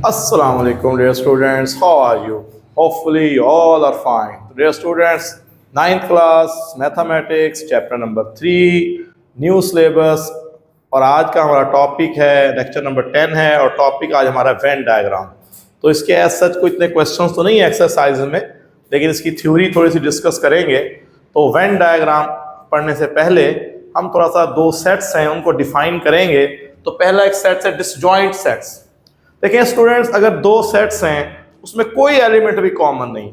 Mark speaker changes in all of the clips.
Speaker 1: Assalamu alaikum dear students, how are you? Hopefully you all are fine. Dear students, ninth class mathematics chapter number 3 new syllabus और आज का हमारा topic है lecture number 10 है और topic आज हमारा वेन डायग्राम। तो इसके एज सच कोई इतने क्वेश्चंस तो नहीं है एक्सरसाइज में, लेकिन इसकी थ्योरी थोड़ी सी डिस्कस करेंगे। तो वेन डायग्राम पढ़ने से पहले हम थोड़ा सा दो सेट्स हैं उनको डिफाइन करेंगे। तो पहला एक सेट है डिसजॉइंट सेट्स। देखिए स्टूडेंट्स, अगर दो सेट्स हैं उसमें कोई एलिमेंट भी कॉमन नहीं,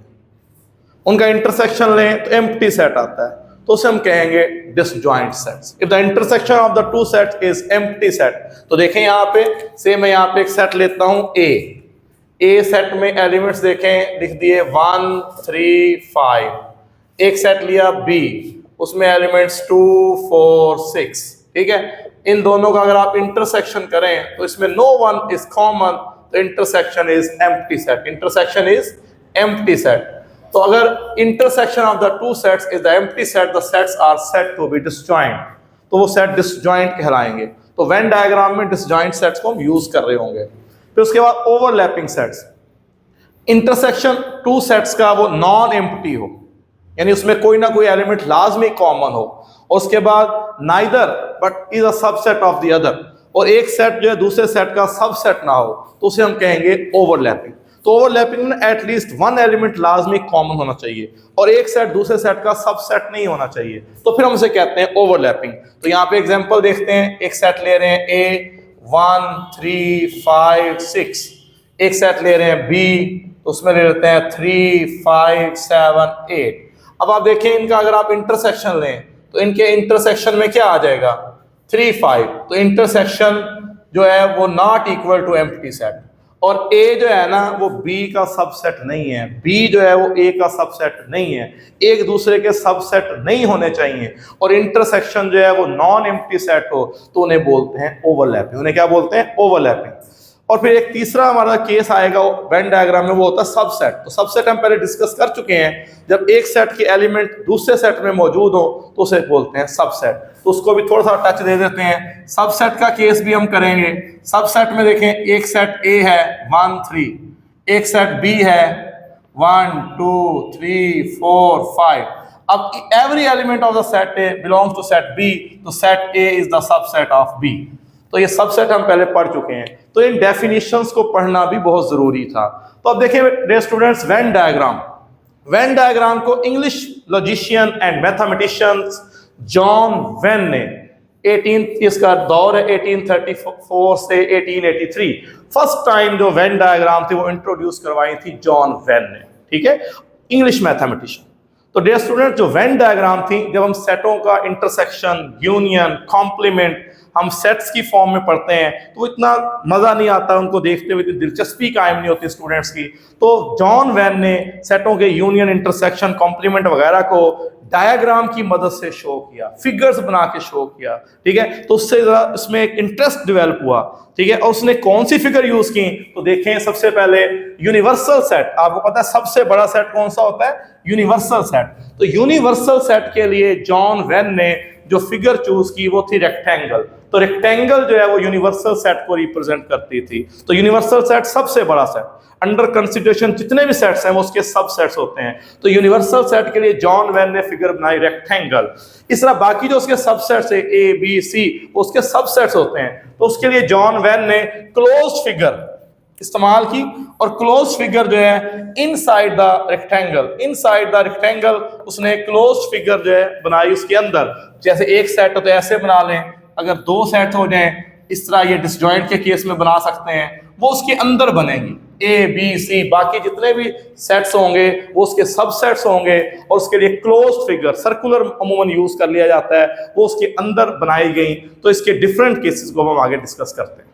Speaker 1: उनका इंटरसेक्शन लें तो एम्प्टी सेट आता है, तो उसे हम कहेंगे disjoint sets. If the intersection of the two sets is empty set. तो देखें यहाँ पे से मैं यहाँ पे एक सेट लेता हूं ए सेट में एलिमेंट्स देखें लिख दिए 1 3 5। एक सेट लिया बी, उसमें एलिमेंट्स 2 4 6। ठीक है, इन दोनों का अगर आप इंटरसेक्शन करें तो इसमें नो वन इज कॉमन, तो intersection is empty set. Intersection is empty set. तो अगर intersection of the two sets is the empty set, the sets are said to be disjoint, तो वो सेट डिसजॉइंट कहलाएंगे। तो वेन डायग्राम में disjoint sets को हम यूज कर रहे होंगे। फिर उसके बाद overlapping sets, intersection two sets का वो नॉन एम्प्टी हो, यानी उसमें कोई ना कोई एलिमेंट लाजमी कॉमन हो। और उसके बाद neither but is a subset of the other, और एक सेट जो है दूसरे सेट का सबसेट ना हो, तो उसे हम कहेंगे ओवरलैपिंग। तो ओवरलैपिंग में एटलीस्ट वन एलिमेंट लाजमी कॉमन होना चाहिए और एक सेट दूसरे सेट का सबसेट नहीं होना चाहिए, तो फिर हम उसे कहते हैं ओवरलैपिंग। तो यहाँ पे एग्जांपल देखते हैं, एक सेट ले रहे हैं ए 1 3 5 6, एक सेट ले रहे हैं बी, तो उसमें ले लेते हैं 3 5 7 8। अब आप देखें इनका अगर आप इंटरसेक्शन लें तो इनके इंटरसेक्शन में क्या आ जाएगा 3 5। तो इंटरसेक्शन जो है वो not equal to empty set, और ए जो है ना वो बी का सबसेट नहीं है, बी जो है वो ए का सबसेट नहीं है, एक दूसरे के सबसेट नहीं होने चाहिए। और इंटरसेक्शन जो है वो नॉन एम्प्टी सेट हो तो उन्हें बोलते हैं ओवरलैपिंग। उन्हें क्या बोलते हैं? ओवरलैपिंग। और फिर एक तीसरा हमारा केस आएगा वेन डायग्राम में, वो होता है सबसेट। तो सबसेट हम पहले डिस्कस कर चुके हैं, जब एक सेट के एलिमेंट दूसरे सेट में मौजूद हो तो उसे बोलते हैं सबसेट। तो उसको भी थोड़ा सा टच दे देते हैं। सबसेट का केस भी हम करेंगे। सबसेट में देखें एक सेट ए है 1 3, एक सेट बी है 1 2 3 4 5। अब every element of the set A belongs to set B, तो set A is the subset of B. तो ये सबसेट हम पहले पढ़ चुके हैं, तो इन डेफिनेशंस को पढ़ना भी बहुत जरूरी था। तो अब देखिए dear students, Venn diagram, Venn diagram को English logician and mathematician John Venn ने 18 इसका दौर है 1834 से 1883, फर्स्ट टाइम जो वेन डायग्राम थी वो इंट्रोड्यूस करवाई थी जॉन वेन ने। ठीक है, इंग्लिश मैथमेटिशियन। तो डियर स्टूडेंट, जो वेन डायग्राम थी, जब हम सेटों का इंटरसेक्शन, यूनियन, कॉम्प्लीमेंट हम सेट्स की फॉर्म में पढ़ते हैं तो इतना मजा नहीं आता, उनको देखते हुए दिलचस्पी कायम नहीं होती स्टूडेंट्स की। तो जॉन वेन ने सेटों के यूनियन, इंटरसेक्शन, कॉम्प्लीमेंट वगैरह को डायग्राम की मदद से शो किया, फिगर्स बना के शो किया। ठीक है, तो उससे जरा इसमें एक इंटरेस्ट डेवलप हुआ। ठीक है, और उसने कौन सी फिगर यूज की? तो देखें, सबसे पहले यूनिवर्सल सेट। आपको पता है सबसे बड़ा सेट कौन सा होता है? Universal set. तो यूनिवर्सल सेट के लिए जॉन वेन ने जो फिगर चूज की वो थी रेक्टेंगल। तो रेक्टेंगल जो है वो यूनिवर्सल सेट को रिप्रेजेंट करती थी। तो यूनिवर्सल सेट सबसे बड़ा सेट, अंडर कंसिडरेशन जितने भी सेट्स हैं वो उसके सब सेट्स होते हैं। तो यूनिवर्सल सेट के लिए जॉन वेन ने फिगर बनाई रेक्टेंगल। इस तरह बाकी जो उसके सबसेट्स है ए बी सी, उसके सबसेट्स होते हैं। तो उसके लिए जॉन वेन ने क्लोज्ड फिगर इस्तेमाल की, और क्लोज फिगर जो है inside the rectangle, inside the rectangle उसने क्लोज फिगर जो है बनाई उसके अंदर। जैसे एक सेट हो तो ऐसे बना लें, अगर दो सेट हो जाएं इस तरह ये डिसजॉइंट के केस में बना सकते हैं, वो उसके अंदर बनेगी। ए बी सी बाकी जितने भी सेट्स होंगे वो उसके सबसेट्स होंगे, और उसके लिए क्लोज फिगर सर्कुलर अमूमन यूज कर लिया जाता है, वो उसके अंदर बनाई गई। तो इसके डिफरेंट केसेस को हम आगे डिस्कस करते हैं।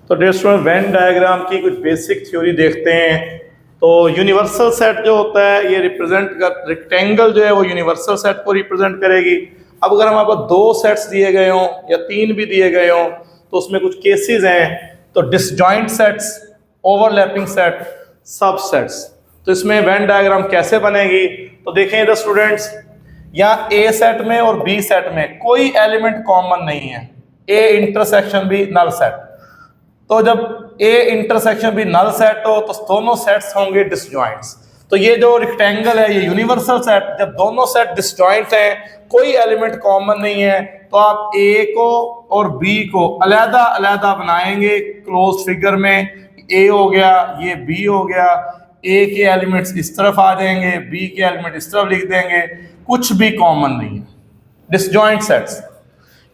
Speaker 1: तो डियर स्टूडेंट, वेन डायग्राम की कुछ बेसिक थ्योरी देखते हैं। तो यूनिवर्सल सेट जो होता है ये रिप्रेजेंट कर, रेक्टेंगल जो है वो यूनिवर्सल सेट को रिप्रेजेंट करेगी। अब अगर हमारे पास दो सेट्स दिए गए हों या तीन भी दिए गए हों तो उसमें कुछ केसेस हैं। तो disjoint sets, overlapping set, subsets. तो इसमें वेन डायग्राम कैसे बनेगी? तो देखें इधर स्टूडेंट्स, यहाँ ए सेट में और बी सेट में कोई एलिमेंट कॉमन नहीं है, A intersection B null set. तो जब ए इंटरसेक्शन भी नल सेट हो तो दोनों सेट्स होंगे डिसजॉइंट्स। तो ये जो रेक्टेंगल है ये यूनिवर्सल सेट, जब दोनों सेट डिसजॉइंट हैं, कोई एलिमेंट कॉमन नहीं है, तो आप ए को और बी को अलग अलग बनाएंगे क्लोज फिगर में। ए हो गया, ये बी हो गया, ए के एलिमेंट्स इस तरफ आ जाएंगे, बी के एलिमेंट इस तरफ लिख देंगे, कुछ भी कॉमन नहीं है, डिसजॉइंट सेट्स।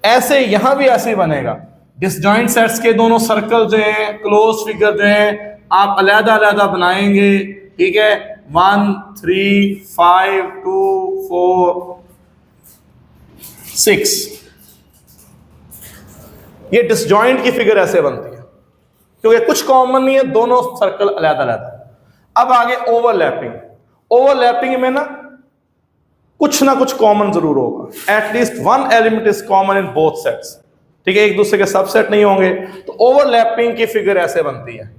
Speaker 1: ऐसे यहां भी ऐसे ही बनेगा, डिसजॉइंट सेट्स के दोनों सर्कल जो है क्लोज फिगर जो है आप अलग अलग बनाएंगे, ठीक है। 1 3 5 2 4 6, ये डिसजॉइंट की फिगर ऐसे बनती है क्योंकि कुछ कॉमन नहीं है, दोनों सर्कल अलग अलग। अब आगे ओवरलैपिंग। ओवरलैपिंग में ना कुछ कॉमन जरूर होगा, at least one element is common in both sets, ठीक है, एक दूसरे के सबसेट नहीं होंगे। तो ओवरलैपिंग की फिगर ऐसे बनती है,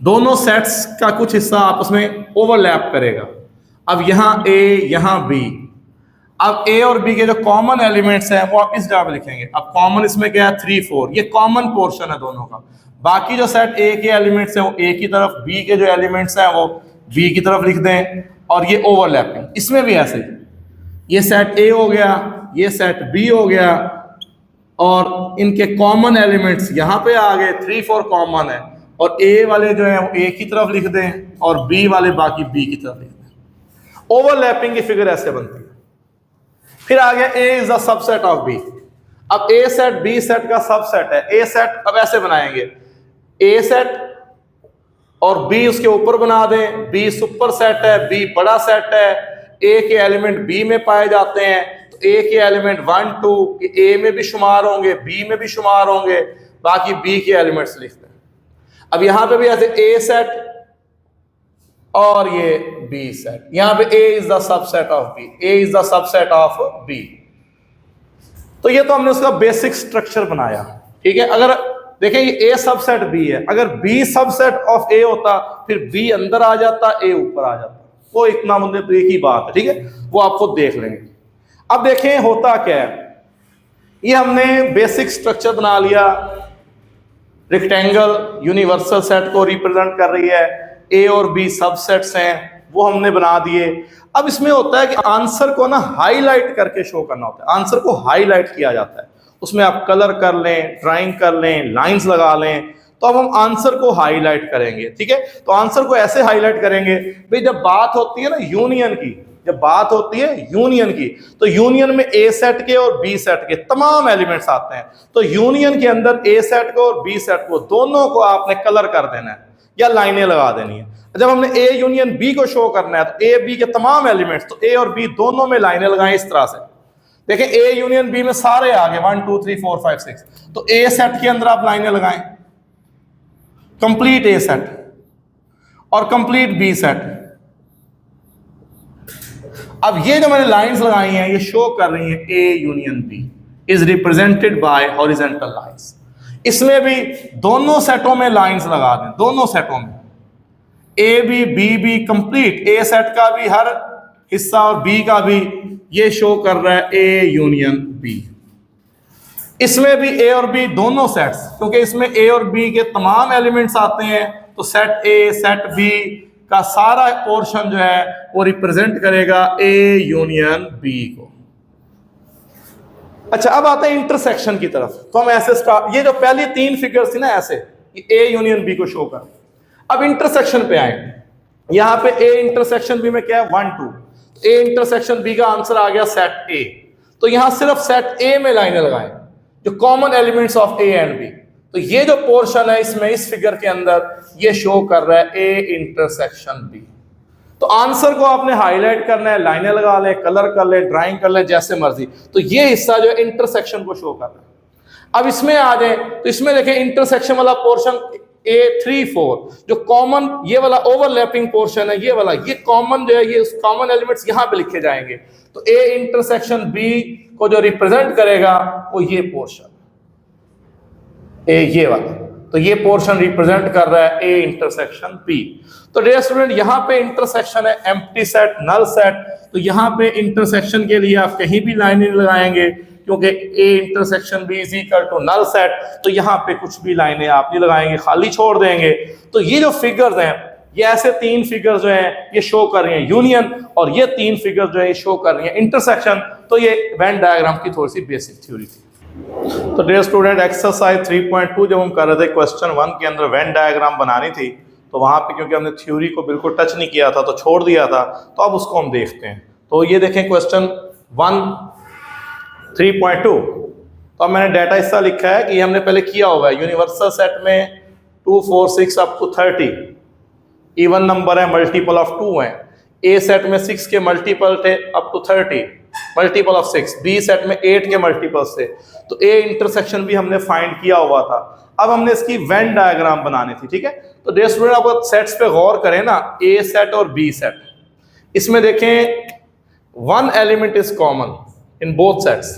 Speaker 1: दोनों सेट्स का कुछ हिस्सा आपस में ओवरलैप करेगा। अब यहां ए यहां बी, अब ए और बी के जो कॉमन एलिमेंट्स हैं वो आप इस जगह पे लिखेंगे। अब कॉमन इसमें क्या है 3 4, ये कॉमन पोर्शन है दोनों का। बाकी जो सेट ए के एलिमेंट्स हैं वो ए की तरफ, बी के जो एलिमेंट्स हैं वो बी की तरफ लिख दें। और ये ओवरलैपिंग इसमें भी ऐसे, ये सेट ए हो गया, ये सेट बी हो गया, और इनके कॉमन एलिमेंट्स यहाँ पे आ गए, 3 4 कॉमन है, और ए वाले जो है वो ए की तरफ लिख दें और बी वाले बाकी बी की तरफ लिख दें। ओवरलैपिंग की फिगर ऐसे बनती है। फिर आ गया A is the subset of B. अब ए सेट बी सेट का सबसेट है, ए सेट अब ऐसे बनाएंगे, ए सेट और बी उसके ऊपर बना दें, बी सुपर सेट है, बी बड़ा सेट है, ए के एलिमेंट बी में पाए जाते हैं, तो ए के एलिमेंट 1 2 ए में भी शुमार होंगे, बी में भी शुमार होंगे, बाकी बी के एलिमेंट्स लिखते हैं। अब यहां पे भी ऐसे ए सेट और ये बी सेट, यहां पे A is the subset of B, A is the subset of B. तो ये तो हमने उसका बेसिक स्ट्रक्चर बनाया, ठीक है। अगर देखें ये ए सबसेट बी है, अगर बी सबसेट ऑफ ए होता फिर बी अंदर आ जाता, ए ऊपर आ जाता, वो इतना मतलब एक ही बात है, ठीक है, वो आपको देख लेंगे। अब देखें होता क्या है, ये हमने बेसिक स्ट्रक्चर बना लिया, रेक्टेंगल यूनिवर्सल सेट को रिप्रेजेंट कर रही है, ए और बी सबसेट्स हैं वो हमने बना दिए। अब इसमें होता है कि आंसर को ना हाईलाइट करके शो करना होता है, आंसर को हाईलाइट किया जाता है, उसमें आप कलर कर लें, ड्राइंग कर लें, लाइंस लगा लें। तो अब हम आंसर को हाईलाइट करेंगे, ठीक है। तो आंसर को ऐसे हाईलाइट करेंगे भाई, जब बात होती है ना यूनियन की, जब बात होती है यूनियन की, तो यूनियन में ए सेट के और बी सेट के तमाम एलिमेंट्स आते हैं। तो यूनियन के अंदर ए सेट को और बी सेट को दोनों को आपने कलर कर देना है या लाइनें लगा देनी है। जब हमने ए यूनियन बी को शो करना है तो ए बी के तमाम एलिमेंट्स, तो ए और बी दोनों में लाइनें लगाएं इस तरह से। देखें ए यूनियन बी में सारे आ गए 1 2 3 4 5 6, तो ए सेट के अंदर आप लाइनें लगाएं, कंप्लीट ए सेट और कंप्लीट बी सेट। अब ये जो मैंने लाइंस लगाई हैं ये शो कर रही हैं A union B is represented by horizontal lines. इसमें भी दोनों सेटों में लाइंस लगा दें, दोनों सेटों में A B B B complete, A set का भी हर हिस्सा और बी का भी, ये शो कर रहा है ए यूनियन बी। इसमें भी ए और बी दोनों सेट्स, क्योंकि इसमें ए और बी के तमाम एलिमेंट्स आते हैं, तो सेट ए सेट बी का सारा पोर्शन जो है वो रिप्रेजेंट करेगा ए यूनियन बी को। अच्छा, अब आते हैं इंटरसेक्शन की तरफ। तो हम ऐसे स्टार्ट, ये जो पहली 3 फिगर्स थी ना ऐसे, ए यूनियन बी को शो कर। अब इंटरसेक्शन पे आए, यहां पे ए इंटरसेक्शन बी में क्या है 1 2, ए इंटरसेक्शन बी का आंसर आ गया सेट ए। तो यहां सिर्फ सेट ए में लाइनें लगाएं जो common elements of A and B. तो ये जो पोर्शन है इसमें इस फिगर के अंदर ये शो कर रहा है ए इंटरसेक्शन बी। तो आंसर को आपने हाईलाइट करना है, लाइनें लगा ले, कलर कर ले, ड्राइंग कर ले, जैसे मर्जी। तो ये हिस्सा जो है इंटरसेक्शन को शो कर रहा है। अब इसमें आ जाए तो इसमें देखें इंटरसेक्शन वाला पोर्शन ए 3 4 जो कॉमन, ये वाला ओवरलैपिंग पोर्शन है, ये वाला, ये कॉमन जो है, ये कॉमन एलिमेंट्स यहां पे लिखे जाएंगे। तो ए इंटरसेक्शन बी को जो रिप्रेजेंट करेगा वो ये पोर्शन ए, ये वाला, तो ये पोर्शन रिप्रेजेंट कर रहा है ए इंटरसेक्शन बी। तो डियर स्टूडेंट, यहां पे इंटरसेक्शन है एम्प्टी सेट, नल सेट। तो यहां पे इंटरसेक्शन के लिए आप कहीं भी लाइनें लगाएंगे, क्योंकि A intersection B is equal to null set, तो यहाँ पे कुछ भी लाइनें आप नहीं लगाएंगे, खाली छोड़ देंगे। तो ये जो फिगर्स हैं, ये ऐसे तीन फिगर्स जो हैं ये शो कर रही हैं यूनियन, और ये तीन फिगर्स जो है ये शो कर रही हैं इंटरसेक्शन। तो ये वेन डायग्राम की थोड़ी सी बेसिक थ्योरी थी। तो डियर स्टूडेंट, एक्सरसाइज 3.2 जब हम कर रहे थे, क्वेश्चन 1 के अंदर वेन डायग्राम बनानी थी, तो वहां पे क्योंकि हमने थ्योरी को बिल्कुल टच नहीं किया था तो छोड़ दिया था, तो अब उसको हम देखते हैं। तो ये देखें क्वेश्चन 1 3.2। तो अब मैंने डाटा हिस्सा लिखा है कि ये हमने पहले किया हुआ है। यूनिवर्सल सेट में 2 4 6 अप टू 30 इवन नंबर है, मल्टीपल ऑफ 2 है। ए सेट में 6 के मल्टीपल थे up to 30, multiple of 6। B set में 8 के मल्टीपल्स थे। तो ए इंटरसेक्शन भी हमने फाइंड किया हुआ था। अब हमने इसकी वेन डायग्राम बनानी थी, ठीक है। तो डियर स्टूडेंट, आप सेट्स पे गौर करें ना, ए सेट और बी सेट, इसमें देखें one element is common in both sets.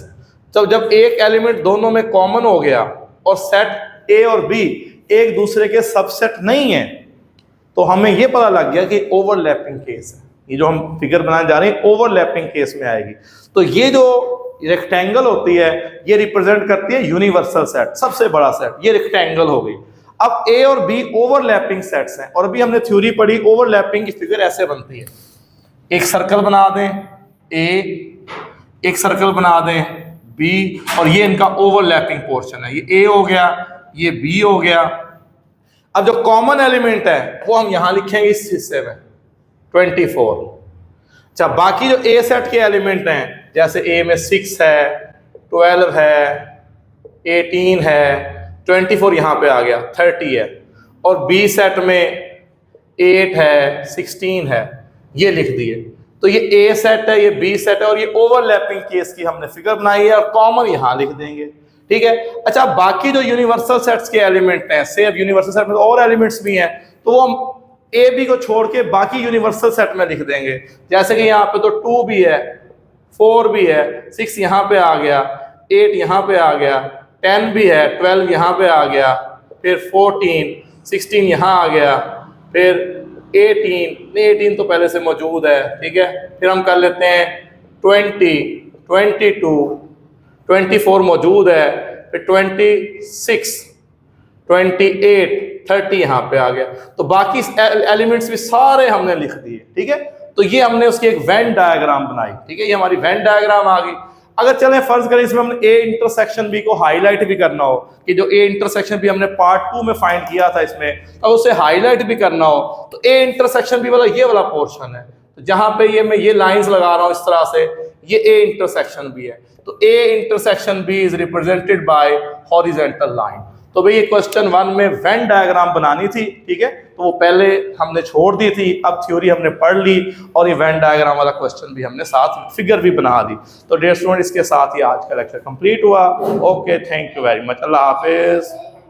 Speaker 1: तो जब एक एलिमेंट दोनों में कॉमन हो गया और सेट ए और बी एक दूसरे के सबसेट नहीं है, तो हमें यह पता लग गया कि ओवरलैपिंग केस है। ये जो हम फिगर बनाने जा रहे हैं ओवरलैपिंग केस में आएगी। तो ये जो रेक्टेंगल होती है ये रिप्रेजेंट करती है यूनिवर्सल सेट, सबसे बड़ा सेट, ये रेक्टेंगल हो गई। अब ए और बी ओवरलैपिंग सेट्स हैं, और अभी हमने थ्योरी पढ़ी ओवरलैपिंग की फिगर ऐसे बनती है। एक सर्कल बना दें ए, एक सर्कल बना दें बी, और ये इनका ओवरलैपिंग पोर्शन है। ये ए हो गया, ये बी हो गया। अब जो कॉमन एलिमेंट है वो हम यहां लिखेंगे इस हिस्से में 24। अच्छा, बाकी जो ए सेट के एलिमेंट हैं, जैसे ए में 6 है, 12 है, 18 है, 24 यहां पे आ गया, 30 है। और बी सेट में 8 है, 16 है, ये लिख दिए। तो ये ए सेट है, ये बी सेट है, और ये ओवरलैपिंग केस की हमने फिगर बनाई है, और कॉमन यहां लिख देंगे, ठीक है। अच्छा, बाकी जो यूनिवर्सल सेट्स के एलिमेंट हैं, से अब यूनिवर्सल सेट में और एलिमेंट्स भी हैं, तो वो हम ए बी को छोड़ के बाकी यूनिवर्सल सेट में लिख देंगे। जैसे कि यहाँ पे तो 2 भी है, 4 भी है, 6 यहाँ पे आ गया, 8 यहाँ पे आ गया, 10 भी है, 12 यहाँ पे आ गया, फिर 14 16 यहाँ आ गया, फिर 18 तो पहले से मौजूद है, ठीक है। फिर हम कर लेते हैं 20 22 24 मौजूद है, फिर 26 28 30 यहाँ पे आ गया। तो बाकी एलिमेंट्स भी सारे हमने लिख दिए, ठीक है। तो ये हमने उसकी एक वेन डायग्राम बनाई, ठीक है। ये हमारी वेन डायग्राम आ गई। अगर चलें फर्ज करें इसमें हमने ए इंटरसेक्शन बी को हाईलाइट भी करना हो, कि जो ए इंटरसेक्शन बी हमने पार्ट 2 में फाइंड किया था इसमें, तो उसे हाईलाइट भी करना हो, तो ए इंटरसेक्शन बी वाला ये वाला पोर्शन है। तो जहां पे ये मैं ये लाइंस लगा रहा हूं इस तरह से, ये ए इंटरसेक्शन बी है। तो A intersection B is represented by horizontal line. तो भाई ये क्वेश्चन 1 में वेन डायग्राम बनानी थी, ठीक है। तो वो पहले हमने छोड़ दी थी, अब थ्योरी हमने पढ़ ली, और ये वेन डायग्राम वाला क्वेश्चन भी हमने साथ फिगर भी बना दी। तो डियर स्टूडेंट, इसके साथ ही आज का लेक्चर कंप्लीट हुआ। Okay, thank you very much, Allah Hafiz.